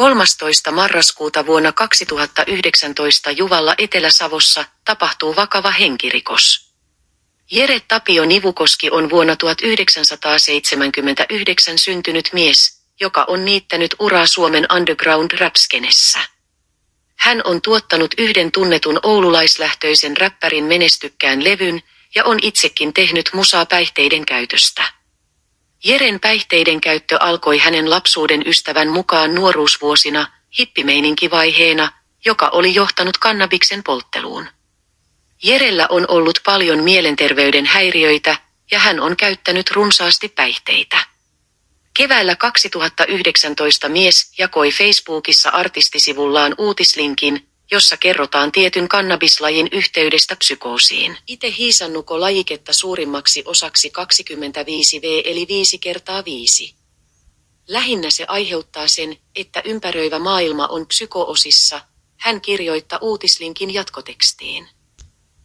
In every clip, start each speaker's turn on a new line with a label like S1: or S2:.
S1: 13. marraskuuta vuonna 2019 Juvalla Etelä-Savossa tapahtuu vakava henkirikos. Jere Tapio Nivukoski on vuonna 1979 syntynyt mies, joka on niittänyt uraa Suomen underground rap-skenessä. Hän on tuottanut yhden tunnetun oululaislähtöisen räppärin menestykkään levyn ja on itsekin tehnyt musaa päihteiden käytöstä. Jeren päihteiden käyttö alkoi hänen lapsuuden ystävän mukaan nuoruusvuosina, hippimeininki-vaiheena, joka oli johtanut kannabiksen poltteluun. Jerellä on ollut paljon mielenterveyden häiriöitä ja hän on käyttänyt runsaasti päihteitä. Keväällä 2019 mies jakoi Facebookissa artistisivullaan uutislinkin, jossa kerrotaan tietyn kannabislajin yhteydestä psykoosiin. Itse hiisannuko lajiketta suurimmaksi osaksi 25V eli 5x5. Lähinnä se aiheuttaa sen, että ympäröivä maailma on psykoosissa, hän kirjoittaa uutislinkin jatkotekstiin.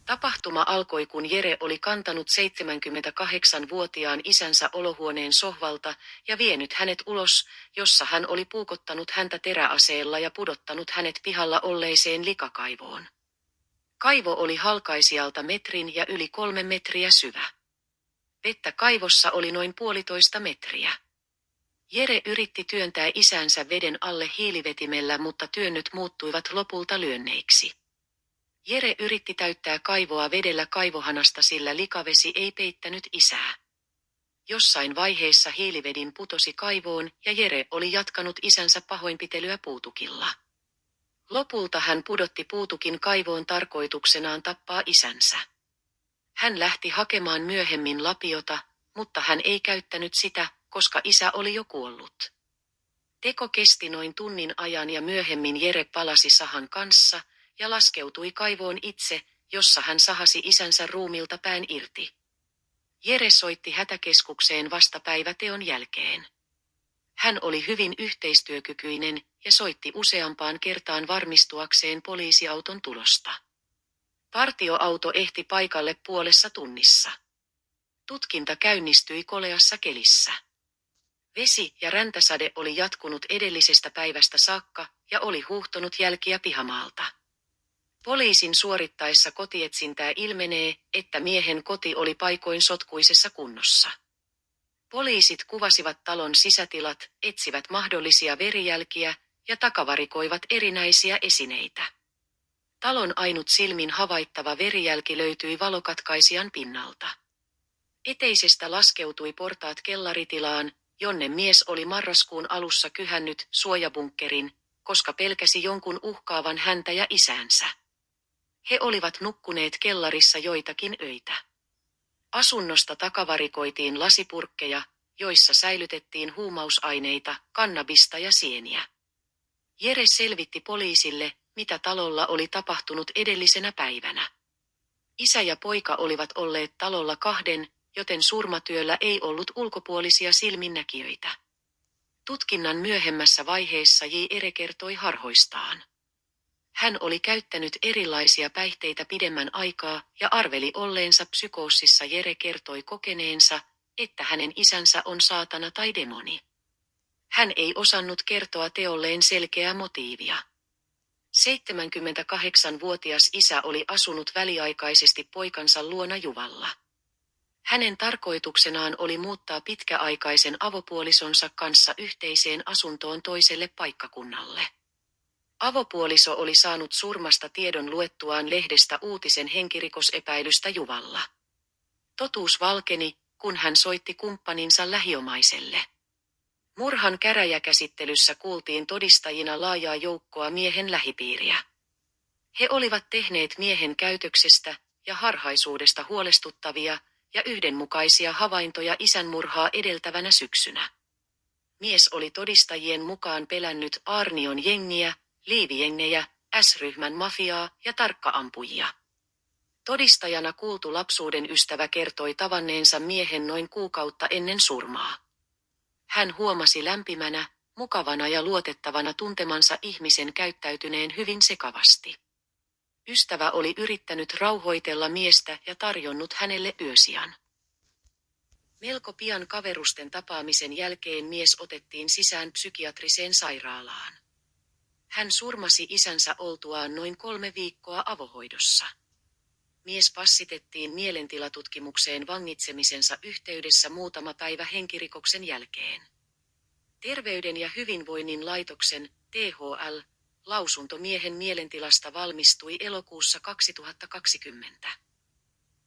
S1: Tapahtuma alkoi kun Jere oli kantanut 78-vuotiaan isänsä olohuoneen sohvalta ja vienyt hänet ulos, jossa hän oli puukottanut häntä teräaseella ja pudottanut hänet pihalla olleeseen likakaivoon. Kaivo oli halkaisijalta metrin ja yli 3 metriä syvä. Vettä kaivossa oli noin 1,5 metriä. Jere yritti työntää isänsä veden alle hiilivetimellä, mutta työnnöt muuttuivat lopulta lyönneiksi. Jere yritti täyttää kaivoa vedellä kaivohanasta, sillä likavesi ei peittänyt isää. Jossain vaiheessa hiilivedin putosi kaivoon ja Jere oli jatkanut isänsä pahoinpitelyä puutukilla. Lopulta hän pudotti puutukin kaivoon tarkoituksenaan tappaa isänsä. Hän lähti hakemaan myöhemmin lapiota, mutta hän ei käyttänyt sitä, koska isä oli jo kuollut. Teko kesti noin tunnin ajan ja myöhemmin Jere palasi sahan kanssa ja laskeutui kaivoon itse, jossa hän sahasi isänsä ruumilta pään irti. Jere soitti hätäkeskukseen vasta päiväteon jälkeen. Hän oli hyvin yhteistyökykyinen ja soitti useampaan kertaan varmistuakseen poliisiauton tulosta. Partioauto ehti paikalle puolessa tunnissa. Tutkinta käynnistyi koleassa kelissä. Vesi- ja räntäsade oli jatkunut edellisestä päivästä saakka ja oli huuhtonut jälkiä pihamaalta. Poliisin suorittaessa kotietsintää ilmenee, että miehen koti oli paikoin sotkuisessa kunnossa. Poliisit kuvasivat talon sisätilat, etsivät mahdollisia verijälkiä ja takavarikoivat erinäisiä esineitä. Talon ainut silmin havaittava verijälki löytyi valokatkaisijan pinnalta. Eteisestä laskeutui portaat kellaritilaan, jonne mies oli marraskuun alussa kyhännyt suojabunkkerin, koska pelkäsi jonkun uhkaavan häntä ja isäänsä. He olivat nukkuneet kellarissa joitakin öitä. Asunnosta takavarikoitiin lasipurkkeja, joissa säilytettiin huumausaineita, kannabista ja sieniä. Jere selvitti poliisille, mitä talolla oli tapahtunut edellisenä päivänä. Isä ja poika olivat olleet talolla kahden, joten surmatyöllä ei ollut ulkopuolisia silminnäkijöitä. Tutkinnan myöhemmässä vaiheessa Jere kertoi harhoistaan. Hän oli käyttänyt erilaisia päihteitä pidemmän aikaa ja arveli olleensa psykoosissa. Jere kertoi kokeneensa, että hänen isänsä on saatana tai demoni. Hän ei osannut kertoa teolleen selkeää motiivia. 78-vuotias isä oli asunut väliaikaisesti poikansa luona Juvalla. Hänen tarkoituksenaan oli muuttaa pitkäaikaisen avopuolisonsa kanssa yhteiseen asuntoon toiselle paikkakunnalle. Avopuoliso oli saanut surmasta tiedon luettuaan lehdestä uutisen henkirikosepäilystä Juvalla. Totuus valkeni, kun hän soitti kumppaninsa lähiomaiselle. Murhan käräjäkäsittelyssä kuultiin todistajina laajaa joukkoa miehen lähipiiriä. He olivat tehneet miehen käytöksestä ja harhaisuudesta huolestuttavia ja yhdenmukaisia havaintoja isän murhaa edeltävänä syksynä. Mies oli todistajien mukaan pelännyt Aarnion jengiä, liivijengejä, S-ryhmän mafiaa ja tarkkaampujia. Todistajana kuultu lapsuuden ystävä kertoi tavanneensa miehen noin kuukautta ennen surmaa. Hän huomasi lämpimänä, mukavana ja luotettavana tuntemansa ihmisen käyttäytyneen hyvin sekavasti. Ystävä oli yrittänyt rauhoitella miestä ja tarjonnut hänelle yösijan. Melko pian kaverusten tapaamisen jälkeen mies otettiin sisään psykiatriseen sairaalaan. Hän surmasi isänsä oltuaan noin 3 viikkoa avohoidossa. Mies passitettiin mielentilatutkimukseen vangitsemisensa yhteydessä muutama päivä henkirikoksen jälkeen. Terveyden ja hyvinvoinnin laitoksen, THL, lausunto miehen mielentilasta valmistui elokuussa 2020.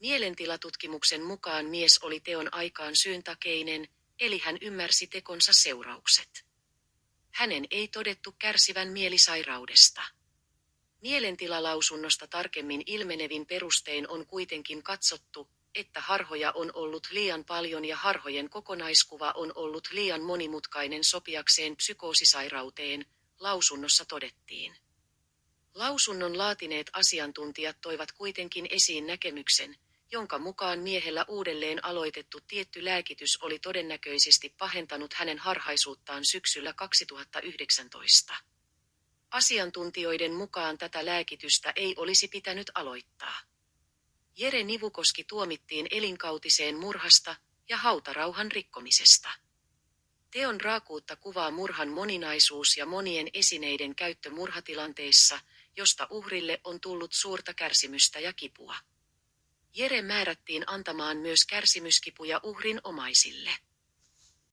S1: Mielentilatutkimuksen mukaan mies oli teon aikaan syyntakeinen, eli hän ymmärsi tekonsa seuraukset. Hänen ei todettu kärsivän mielisairaudesta. Mielentilalausunnosta tarkemmin ilmenevin perustein on kuitenkin katsottu, että harhoja on ollut liian paljon ja harhojen kokonaiskuva on ollut liian monimutkainen sopiakseen psykoosisairauteen, lausunnossa todettiin. Lausunnon laatineet asiantuntijat toivat kuitenkin esiin näkemyksen, jonka mukaan miehellä uudelleen aloitettu tietty lääkitys oli todennäköisesti pahentanut hänen harhaisuuttaan syksyllä 2019. Asiantuntijoiden mukaan tätä lääkitystä ei olisi pitänyt aloittaa. Jere Nivukoski tuomittiin elinkautiseen murhasta ja hautarauhan rikkomisesta. Teon raakuutta kuvaa murhan moninaisuus ja monien esineiden käyttö murhatilanteissa, josta uhrille on tullut suurta kärsimystä ja kipua. Jere määrättiin antamaan myös kärsimyskipuja uhrin omaisille.